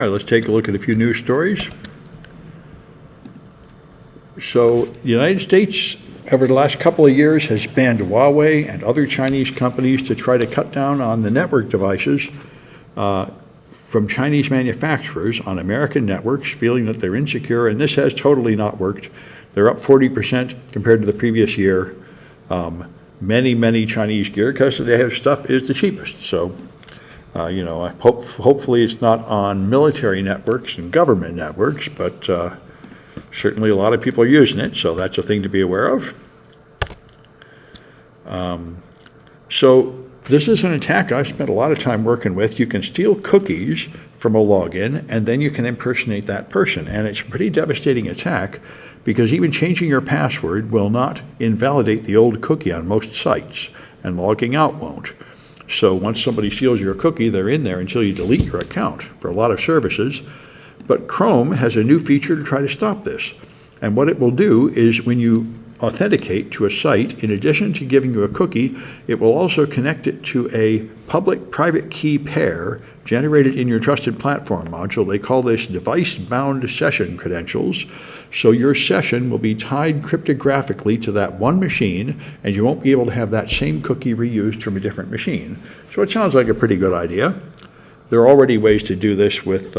All right, let's take a look at a few news stories. So the United States, over the last couple of years, has banned Huawei and other Chinese companies to try to cut down on the network devices from Chinese manufacturers on American networks, feeling that they're insecure, and this has totally not worked. They're up 40% compared to the previous year. Many Chinese gear, because their stuff is the cheapest. So, hopefully it's not on military networks and government networks, but certainly a lot of people are using it, so that's a thing to be aware of. So this is an attack I've spent a lot of time working with. You can steal cookies from a login, and then you can impersonate that person. And it's a pretty devastating attack because even changing your password will not invalidate the old cookie on most sites, and logging out won't. So once somebody steals your cookie, they're in there until you delete your account for a lot of services. But Chrome has a new feature to try to stop this. And what it will do is when you authenticate to a site, in addition to giving you a cookie, it will also connect it to a public-private key pair generated in your Trusted Platform module. They call this device-bound session credentials. So your session will be tied cryptographically to that one machine, and you won't be able to have that same cookie reused from a different machine. So it sounds like a pretty good idea. There are already ways to do this with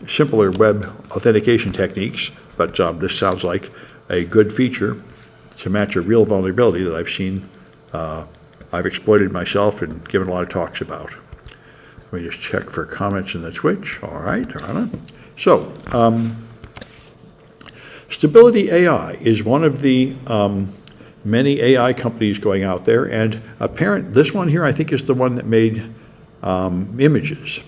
simpler web authentication techniques, but this sounds like a good feature to match a real vulnerability that I've seen, I've exploited myself and given a lot of talks about. Let me just check for comments in the Twitch. All right, Arana. So, Stability AI is one of the many AI companies going out there, and this one here I think is the one that made images.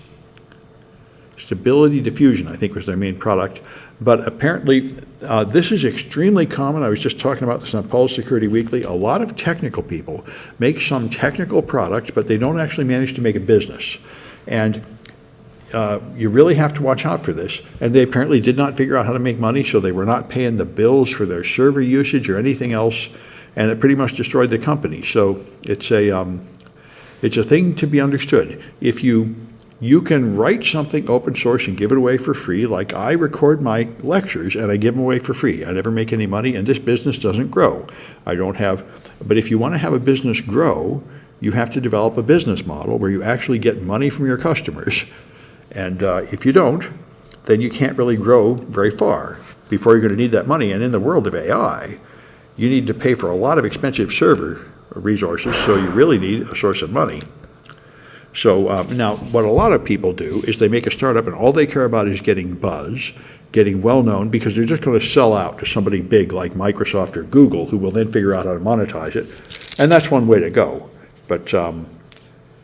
Stability Diffusion, I think, was their main product. But apparently, this is extremely common. I was just talking about this on Pulse Security Weekly. A lot of technical people make some technical products, but they don't actually manage to make a business. And you really have to watch out for this. And they apparently did not figure out how to make money, so they were not paying the bills for their server usage or anything else, and it pretty much destroyed the company. So it's a thing to be understood. If you can write something open source and give it away for free, like I record my lectures and I give them away for free. I never make any money, and this business doesn't grow. But if you want to have a business grow, you have to develop a business model where you actually get money from your customers. And if you don't, then you can't really grow very far before you're going to need that money. And in the world of AI, you need to pay for a lot of expensive server resources, so you really need a source of money. So now what a lot of people do is they make a startup and all they care about is getting buzz, getting well known, because they're just going to sell out to somebody big like Microsoft or Google, who will then figure out how to monetize it. And that's one way to go. But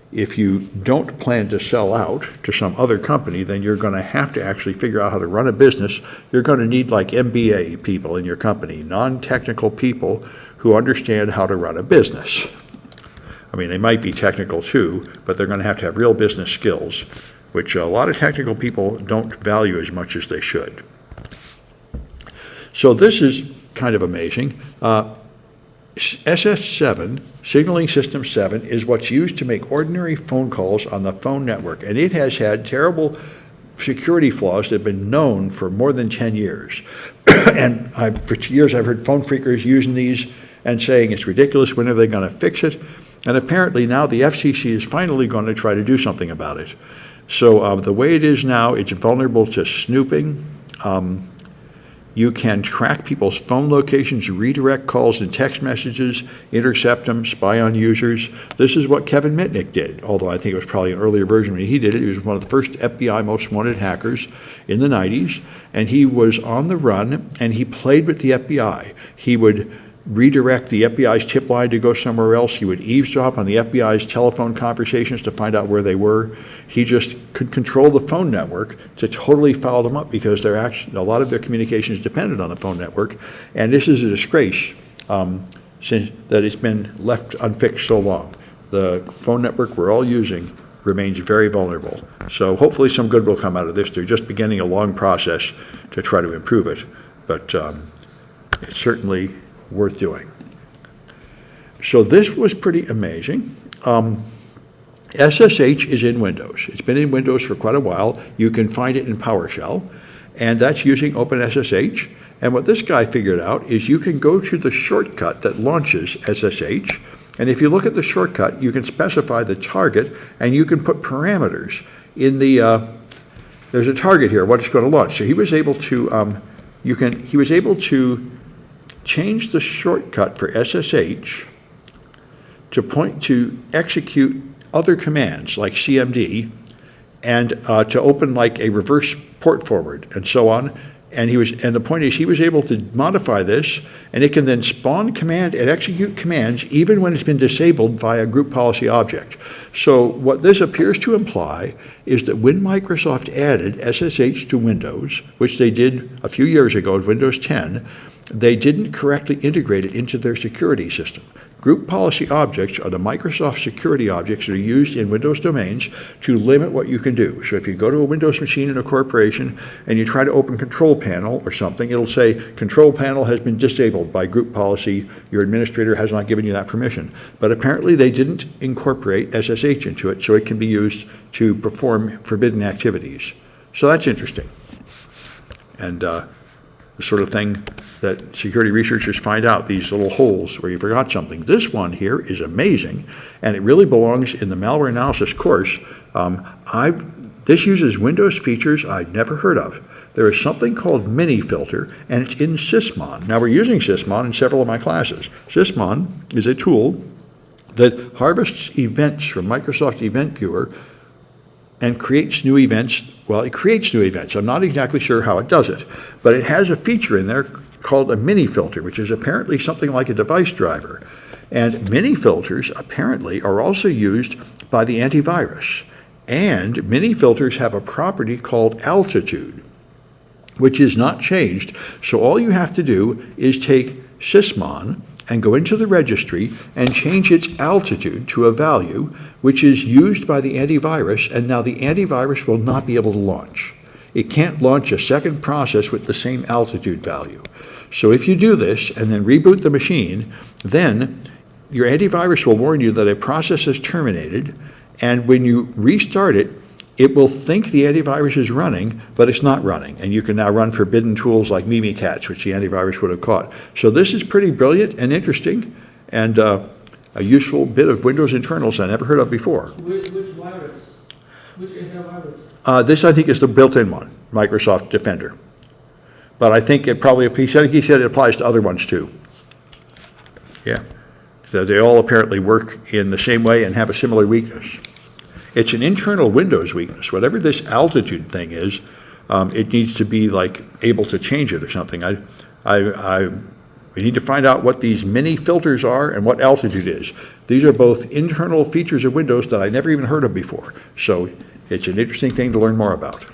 if you don't plan to sell out to some other company, then you're going to have to actually figure out how to run a business. You're going to need like MBA people in your company, non-technical people who understand how to run a business. I mean, they might be technical too, but they're going to have real business skills, which a lot of technical people don't value as much as they should. So this is kind of amazing. SS7, Signaling System 7, is what's used to make ordinary phone calls on the phone network, and it has had terrible security flaws that have been known for more than 10 years. And for years I've heard phone phreakers using these and saying it's ridiculous, when are they going to fix it? And apparently now the FCC is finally going to try to do something about it. So the way it is now, it's vulnerable to snooping. You can track people's phone locations, redirect calls and text messages, intercept them, spy on users. This is what Kevin Mitnick did, although I think it was probably an earlier version when he did it. He was one of the first FBI most wanted hackers in the 90s, and he was on the run, and he played with the FBI. He would redirect the FBI's tip line to go somewhere else. He would eavesdrop on the FBI's telephone conversations to find out where they were. He just could control the phone network to totally foul them up, because a lot of their communications depended on the phone network. And this is a disgrace since that it's been left unfixed so long. The phone network we're all using remains very vulnerable. So hopefully some good will come out of this. They're just beginning a long process to try to improve it, but it's certainly worth doing. So this was pretty amazing. SSH is in Windows. It's been in Windows for quite a while. You can find it in PowerShell, and that's using OpenSSH. And what this guy figured out is you can go to the shortcut that launches SSH, and if you look at the shortcut, you can specify the target, and you can put parameters in the, there's a target here, what it's going to launch. So he was able to, he was able to change the shortcut for SSH to point to execute other commands like CMD, and to open like a reverse port forward and so on. And the point is he was able to modify this, and it can then spawn command and execute commands even when it's been disabled via group policy object. So what this appears to imply is that when Microsoft added SSH to Windows, which they did a few years ago with Windows 10, they didn't correctly integrate it into their security system. Group policy objects are the Microsoft security objects that are used in Windows domains to limit what you can do. So if you go to a Windows machine in a corporation and you try to open Control Panel or something, it'll say Control Panel has been disabled by group policy. Your administrator has not given you that permission. But apparently they didn't incorporate SSH into it, so it can be used to perform forbidden activities. So that's interesting. And the sort of thing that security researchers find out, these little holes where you forgot something. This one here is amazing, and it really belongs in the malware analysis course. This uses Windows features I'd never heard of. There is something called Minifilter, and it's in Sysmon. Now, we're using Sysmon in several of my classes. Sysmon is a tool that harvests events from Microsoft Event Viewer and creates new events. Well, it creates new events. I'm not exactly sure how it does it, but it has a feature in there called a mini filter, which is apparently something like a device driver. And mini filters apparently are also used by the antivirus. And mini filters have a property called altitude, which is not changed. So all you have to do is take Sysmon and go into the registry and change its altitude to a value which is used by the antivirus, and now the antivirus will not be able to launch. It can't launch a second process with the same altitude value. So if you do this and then reboot the machine, then your antivirus will warn you that a process is terminated, and when you restart it, it will think the antivirus is running, but it's not running. And you can now run forbidden tools like Mimikatz, which the antivirus would have caught. So this is pretty brilliant and interesting, and a useful bit of Windows internals I never heard of before. Which virus? Which antivirus? This, I think, is the built-in one, Microsoft Defender. But I think it probably, he said it applies to other ones too. Yeah. So they all apparently work in the same way and have a similar weakness. It's an internal Windows weakness. Whatever this altitude thing is, it needs to be like able to change it or something. We need to find out what these mini filters are and what altitude is. These are both internal features of Windows that I never even heard of before. So it's an interesting thing to learn more about.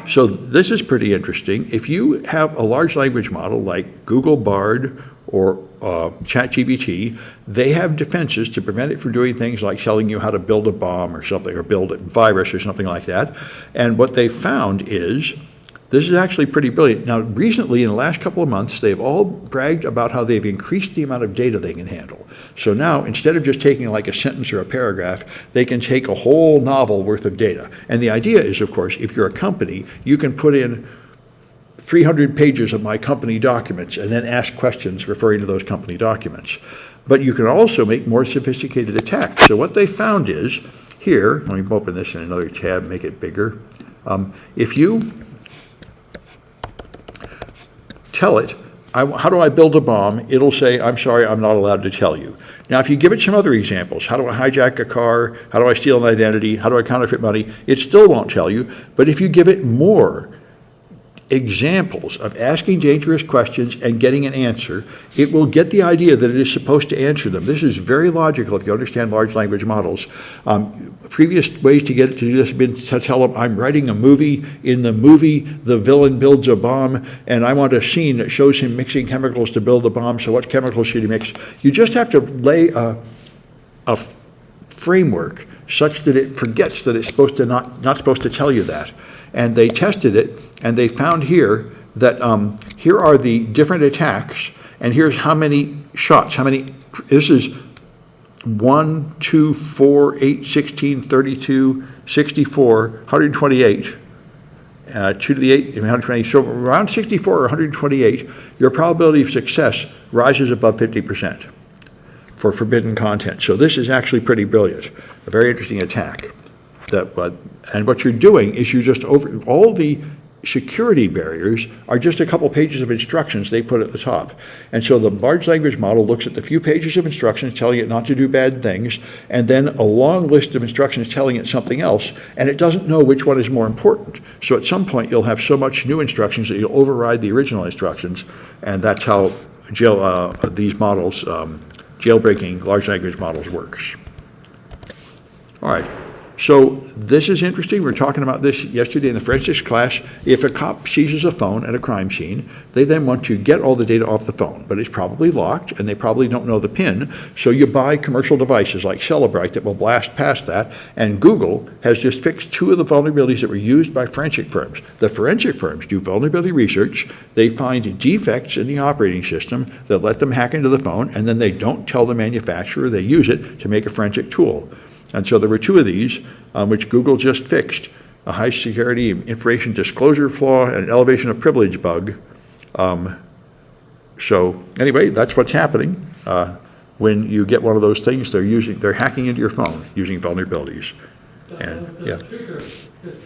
So this is pretty interesting. If you have a large language model like Google Bard or ChatGPT, they have defenses to prevent it from doing things like telling you how to build a bomb or something, or build a virus or something like that. And what they found is, this is actually pretty brilliant. Now, recently, in the last couple of months, they've all bragged about how they've increased the amount of data they can handle. So now, instead of just taking like a sentence or a paragraph, they can take a whole novel worth of data. And the idea is, of course, if you're a company, you can put in 300 pages of my company documents and then ask questions referring to those company documents. But you can also make more sophisticated attacks. So what they found is, here, let me open this in another tab, make it bigger. If you tell it, how do I build a bomb? It'll say, I'm sorry, I'm not allowed to tell you. Now, if you give it some other examples, how do I hijack a car? How do I steal an identity? How do I counterfeit money? It still won't tell you. But if you give it more examples of asking dangerous questions and getting an answer, it will get the idea that it is supposed to answer them. This is very logical if you understand large language models. Previous ways to get it to do this have been to tell them, I'm writing a movie. In the movie, the villain builds a bomb, and I want a scene that shows him mixing chemicals to build the bomb, so what chemicals should he mix? You just have to lay a framework such that it forgets that it's supposed to not supposed to tell you that. And they tested it, and they found here that here are the different attacks, and here's how many shots, this is 1, 2, 4, 8, 16, 32, 64, 128. 2 to the 8, 128. So around 64 or 128, your probability of success rises above 50% for forbidden content. So this is actually pretty brilliant, a very interesting attack. And what you're doing is you just all the security barriers are just a couple pages of instructions they put at the top. And so the large language model looks at the few pages of instructions telling it not to do bad things, and then a long list of instructions telling it something else, and it doesn't know which one is more important. So at some point you'll have so much new instructions that you'll override the original instructions, and that's how these models, jailbreaking large language models works. All right. So this is interesting. We were talking about this yesterday in the forensics class. If a cop seizes a phone at a crime scene, they then want to get all the data off the phone, but it's probably locked and they probably don't know the PIN. So you buy commercial devices like Cellebrite that will blast past that. And Google has just fixed 2 of the vulnerabilities that were used by forensic firms. The forensic firms do vulnerability research. They find defects in the operating system that let them hack into the phone, and then they don't tell the manufacturer. They use it to make a forensic tool. And so there were 2 of these, which Google just fixed, a high security information disclosure flaw and an elevation of privilege bug. So anyway, that's what's happening. When you get one of those things, they're hacking into your phone using vulnerabilities. The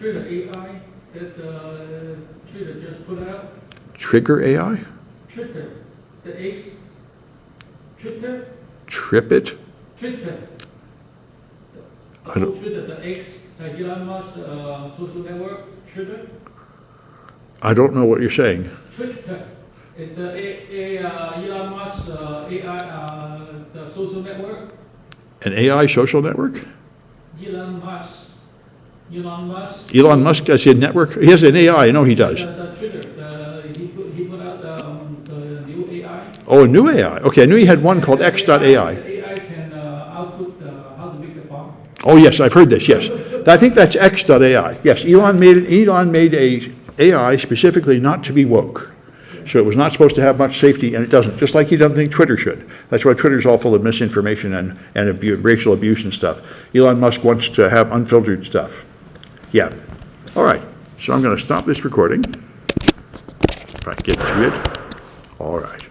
Trigger AI that Trigger just put out. Trigger AI? Twitter, the X. Twitter. TripIt? Twitter. Twitter, the X, Elon Musk social network, Twitter. I don't know what you're saying. Twitter, the Elon Musk AI, the social network. An AI social network? Elon Musk. Elon Musk has a network? He has an AI, I know he does. The Twitter, he put out the new AI. Oh, a new AI. Okay, I knew he had one called X.AI. The AI can output how to make the bomb. Oh, yes, I've heard this, yes. I think that's X.AI. Yes, Elon made a AI specifically not to be woke. So it was not supposed to have much safety, and it doesn't, just like he doesn't think Twitter should. That's why Twitter's all full of misinformation and racial abuse and stuff. Elon Musk wants to have unfiltered stuff. Yeah. All right, so I'm going to stop this recording. If I can get to it. All right.